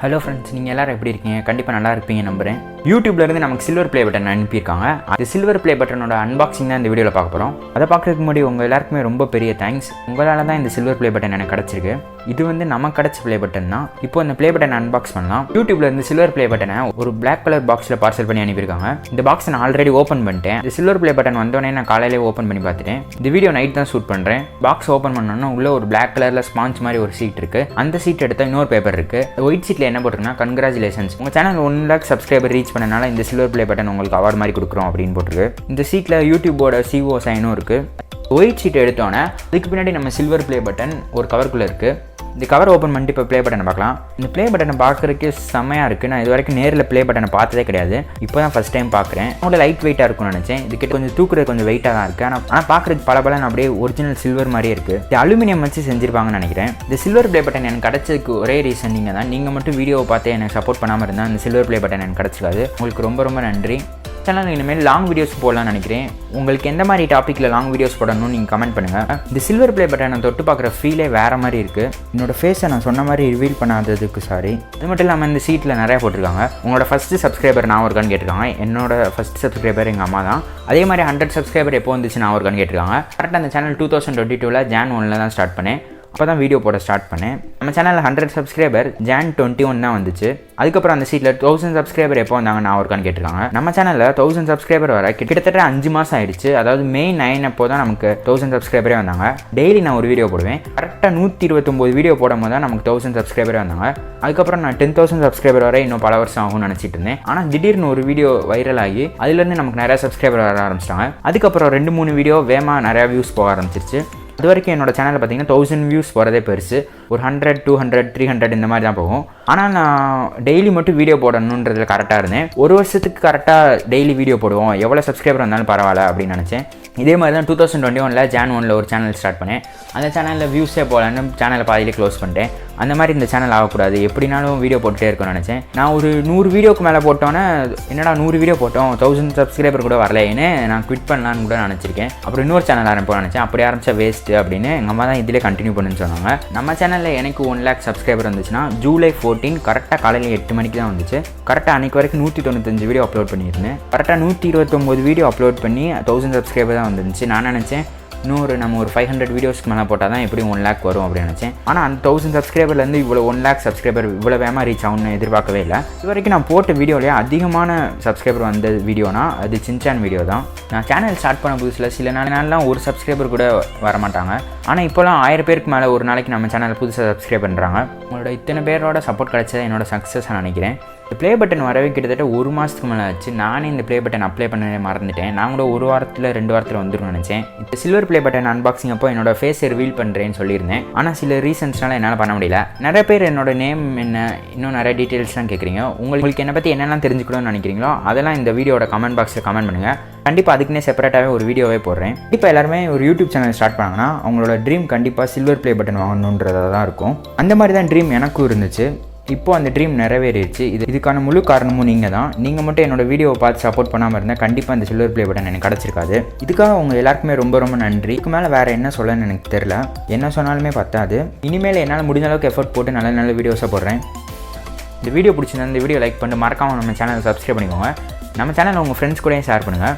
Hello friends, நீங்கள் எல்லோரும் எப்படி இருக்கீங்க? கண்டிப்பாக நல்லா இருப்பீங்க நம்புகிறேன். யூடியூப்லேருந்து நமக்கு சில்வர் ப்ளே பட்டன் அனுப்பியிருக்காங்க. அந்த சில்வர் ப்ளே பட்டனோட அன்பாக்சிங் தான் இந்த வீடியோவில் பார்க்க போகிறோம். அதை பார்க்குறதுக்கு முன்னாடி உங்கள் எல்லாருக்குமே ரொம்ப பெரிய தேங்க்ஸ். உங்களால் தான் இந்த சில்வர் ப்ளே பட்டன் எனக்கு கிடச்சிருக்கு. இது வந்து நமக்கு கிடச்ச ப்ளே பட்டன் தான். இப்போ அந்த ப்ளே பட்டன் அன்பாக்ஸ் பண்ணலாம். யூடியூப்லேருந்து சில்வர் ப்ளே பட்டனை ஒரு பிளாக் கலர் பாக்ஸில் பார்சல் பண்ணி அனுப்பியிருக்காங்க. இந்த பாக்ஸை நான் ஆல்ரெடி ஓப்பன் பண்ணிட்டேன். இந்த சில்வர் ப்ளே பட்டன் வந்தோடனே நான் காலையிலே ஓப்பன் பண்ணி பார்த்துட்டேன். இந்த வீடியோ நைட் தான் ஷூட் பண்ணுறேன். பாக்ஸ் ஓப்பன் பண்ணோன்னா உள்ள ஒரு பிளாக் கலரில் ஸ்பாஞ்ச் மாதிரி ஒரு சீட் இருக்குது. அந்த சீட் எடுத்தால் இன்னொரு பேப்பர் இருக்குது. ஒயிட் சீட்டில் என்ன போட்டிருக்குன்னா, கங்க்ராச்சுலேஷன்ஸ், உங்கள் சேனல் 1 lakh சப்ஸ்கிரைபர் ரீச் பண்ணனால இந்த சில்வர் ப்ளே பட்டன் உங்களுக்கு அவார்ட் மாதிரி கொடுக்குறோம் அப்படின்னு போட்டிருக்கு. இந்த சீட்டில் யூடியூபோட சிஓ சைனும் இருக்குது. ஒயிட் சீட் எடுத்தோன்னே அதுக்கு பின்னாடி நம்ம சில்வர் ப்ளே பட்டன் ஒரு கவருக்குள்ளே இருக்குது. இந்த கவர் ஓப்பன் பண்ணிட்டு இப்போ ப்ளே பட்டனை பார்க்கலாம். இந்த ப்ளே பட்டனை பார்க்குறதுக்கு செம்மையாக இருக்குது. நான் இது வரைக்கும் நேரில் ப்ளே பட்டனை பார்த்ததே கிடையாது. இப்போ தான் ஃபஸ்ட் டைம் பார்க்குறேன். அவங்கள லைட் வெயிட்டாக இருக்கும்னு நினச்சேன். இது கிட்ட கொஞ்சம் தூக்குறது கொஞ்சம் வெயிட்டாக தான் இருக்குது. ஆனால் பார்க்குறதுக்கு பல அப்படியே ஒரிஜினல் சில்வர் மாதிரியே இருக்குது. இது அலுமினியம் வச்சு செஞ்சிருப்பாங்கன்னு நினைக்கிறேன். இந்த சில்வர் ப்ளே பட்டன் எனக்கு கிடச்சதுக்கு ஒரே ரீசன் நீங்கள் தான். நீங்கள் மட்டும் வீடியோவை பார்த்து எனக்கு சப்போர்ட் பண்ணாமல் இருந்தால் இந்த சில்வர் ப்ளே பட்டன் எனக்கு கிடச்சிக்காது. உங்களுக்கு ரொம்ப நன்றி. சேனல் இனிமேல் லாங் வீடியோஸ் போடலாம்னு நினைக்கிறேன். உங்களுக்கு எந்த மாதிரி டாப்பிக்கில் லாங் வீடியோஸ் போடணும்னு நீங்கள் கமெண்ட் பண்ணுங்கள். இந்த சில்வர் ப்ளே பட்டனை தொட்டு பார்க்குற ஃபீலே வேறு மாதிரி இருக்குது. என்னோடய ஃபேஸை நான் சொன்ன மாதிரி ரிவீல் பண்ணாததுக்கு சாரி. அது மட்டும் இல்லாமல் இந்த சீட்டில் நிறையா போட்டிருக்காங்க. உங்களோட ஃபஸ்ட்டு சப்ஸ்கிரைபர் நான் இருக்கான்னு கேட்டிருக்காங்க. என்னோட ஃபஸ்ட் சப்ஸ்கிரைபர் எங்கள் அம்மா தான். அதே மாதிரி 100 சப்ஸ்கிரைபர் எப்போ வந்துச்சு நான் இருக்கான்னு கேட்டிருக்காங்க. கரெக்டாக அந்த சேனல் 2022 Jan 1 தான் ஸ்டார்ட் பண்ணேன். அப்போ தான் வீடியோ போட ஸ்டார்ட் பண்ணேன். நம்ம சேனலில் 100 சப்ஸ்கிரைபர் Jan 21 தான் வந்துச்சு. அதுக்கப்புறம் அந்த சீட்டில் 1000 சப்ஸ்கிரைபர் எப்போ வந்தாங்க நான் இருக்கான்னு கேட்டிருக்காங்க. நம்ம சேனலில் 1000 சப்ஸ்கிரைபர் வர கிட்டத்தட்ட 5 மாதம் ஆயிடுச்சு. அதாவது May 9 அப்போ தான் நமக்கு 1000 சப்ஸ்கிரைபரே வந்தாங்க. டெய்லி நான் ஒரு வீடியோ போடுவேன். கரெக்டாக 129 வீடியோ போடும் போது தான் நமக்கு 1000 சப்ஸ்கிரைபரே வந்தாங்க. அதுக்கப்புறம் நான் 10,000 சப்ஸ்கிரைபர் வரை இன்னும் பல வருஷம் ஆகும்னு நினச்சிட்டு இருந்தேன். ஆனால் திடீர்னு ஒரு வீடியோ வைரல் ஆகி அதுலேருந்து நமக்கு நிறையா சப்ஸ்கிரைபர் வர ஆரம்பிச்சிட்டாங்க. அதுக்கப்புறம் 2-3 வீடியோ வேகமாக நிறையா வியூஸ் போக ஆரம்பிச்சிருச்சு. அது வரைக்கும் என்னோட சேனலில் பார்த்தீங்கன்னா 1000 வியூஸ் போகிறதே பெருசு. ஒரு 100, 200, 300 இந்த மாதிரி தான் போகும். ஆனால் நான் டெய்லி மட்டும் வீடியோ போடணுன்றதுல கரெக்டாக இருந்தேன். ஒரு வருஷத்துக்கு கரெக்டாக டெய்லி வீடியோ போடுவோம், எவ்வளோ சப்ஸ்கிரைபர் வந்தாலும் பரவாயில்ல அப்படின்னு நினச்சேன். இதே மாதிரி தான் 2021 Jan 1 ஒரு சேனல் ஸ்டார்ட் பண்ணேன். அந்த சேனலில் வியூஸே போகலன்னு சேனலை பாதியிலே க்ளோஸ் பண்ணிட்டேன். அந்த மாதிரி இந்த சேனல் ஆகக்கூடாது, எப்படினாலும் வீடியோ போட்டுகிட்டே இருக்கணும்னு நினச்சேன். நான் ஒரு 100 வீடியோக்கு மேலே போட்டோன்னே என்னடா 100 வீடியோ போட்டோம் 1000 சப்ஸ்கிரைபர் கூட வரலைன்னு நான் குவிட் பண்ணலான்னு கூட நினச்சிருக்கேன். அப்புறம் இன்னொரு சேனல் ஆரம்பிப்போம்னு நினச்சேன். அப்படி ஆரம்பித்தா வேஸ்ட்டு அப்படின்னு எங்கள் அம்மா தான் இதிலே கண்டினியூ பண்ணுன்னு சொன்னாங்க. நம்ம சேனலில் எனக்கு 1 lakh சப்ஸ்கிரைபர் வந்துச்சுன்னா July 14 கரெக்டாக காலையில் 8 மணிக்கு தான் வந்துச்சு. கரெக்டாக அன்றைக்கு வரைக்கும் 195 வீடியோ அப்லோட் பண்ணியிருந்தேன். கரெக்டாக 129 வீடியோ அப்லோட் பண்ணி 1000 சப்ஸ்கிரைபர் தான் வந்துருந்துச்சு. நான் நினச்சேன் நம்ம ஒரு 500 வீடியோஸ்க்கு மேலே போட்டால் தான் எப்படியும் 1 lakh வரும் அப்படின்னு நினச்சேன். ஆனால் அந்த 1000 சப்ஸ்கிரைபர்லேருந்து இவ்வளோ 1 lakh சப்ஸ்கிரைபர் இவ்வளோ வேகமாக ரீச் ஆகும்னு எதிர்பார்க்கவே இல்லை. இது வரைக்கும் நான் போட்ட வீடியோலேயே அதிகமான சப்ஸ்கிரைபர் வந்த வீடியோனா அது சின்சான் வீடியோ தான். நான் சேனல் ஸ்டார்ட் பண்ண புதுசில் சில நாள்லாம் ஒரு சப்ஸ்கிரைபர் கூட வரமாட்டாங்க. ஆனால் இப்போலாம் 1000 பேருக்கு மேலே ஒரு நாளைக்கு நம்ம சேனலில் புதுசாக சப்ஸ்கிரைப் பண்ணுறாங்க. உங்களோட இத்தனை பேரோட சப்போர்ட் கிடைச்சது என்னோட சக்ஸஸ் நினைக்கிறேன். இந்த ப்ளே பட்டன் வரவே கிட்டத்தட்ட 1 மாதத்துக்கு மேலே ஆச்சு. நானே இந்த ப்ளே பட்டன் அப்ளை பண்ண மறந்துட்டேன். நான் கூட 1 வாரத்தில் 2 வாரத்தில் வந்துடும் நினச்சேன். இந்த சில்வர் ப்ளே பட்டன் அன்பாக்சிங் அப்போ என்னோட ஃபேஸை ரிவீல் பண்ணுறேன்னு சொல்லியிருந்தேன். ஆனால் சில ரீசன்ஸ்னால என்னால் பண்ண முடியல. நிறைய பேர் என்னோட நேம் என்ன, இன்னும் நிறைய டீட்டெயில்ஸ்லாம் கேட்குறீங்க. உங்களுக்கு என்னை பற்றி என்னெல்லாம் தெரிஞ்சுக்கணும்னு நினைக்கிறீங்களோ அதெல்லாம் இந்த வீடியோட கமெண்ட் பாக்ஸில் கமெண்ட் பண்ணுங்கள். கண்டிப்பாக அதுக்குன்னே செப்பரேட்டாகவே ஒரு வீடியோவே போடுறேன். இப்போ எல்லாருமே ஒரு யூடியூப் சேனல் ஸ்டார்ட் பண்ணாங்கன்னா அவங்களோட ட்ரீம் கண்டிப்பாக சில்வர் ப்ளே பட்டன் வாங்கணுன்றதாக தான் இருக்கும். அந்த மாதிரி தான் ட்ரீம் எனக்கும் இருந்துச்சு. இப்போது அந்த ட்ரீம் நிறைவேறிடுச்சு. இதுக்கான முழு காரணமும் நீங்கள் தான். நீங்கள் மட்டும் என்னோட வீடியோவை பார்த்து சப்போர்ட் பண்ணாமல் இருந்தால் கண்டிப்பாக அந்த சில்வர் ப்ளே பட்டன் எனக்கு கிடச்சிருக்காது. இதுக்காக உங்கள் எல்லாருக்குமே ரொம்ப நன்றி. இதுக்கு மேலே வேறு என்ன சொல்லணும்னு எனக்கு தெரில. என்ன சொன்னாலுமே பத்தாது. இனிமேல் என்னால் முடிஞ்ச அளவுக்கு எஃபர்ட் போட்டு நல்ல வீடியோஸாக போடுறேன். இந்த வீடியோ பிடிச்சிருந்தா இந்த வீடியோ லைக் பண்ணிட்டு மறக்காமல் நம்ம சேனலை சப்ஸ்கிரைப் பண்ணிக்கோங்க. நம்ம சேனலை உங்கள் ஃப்ரெண்ட்ஸ் கூடயும் ஷேர் பண்ணுங்கள்.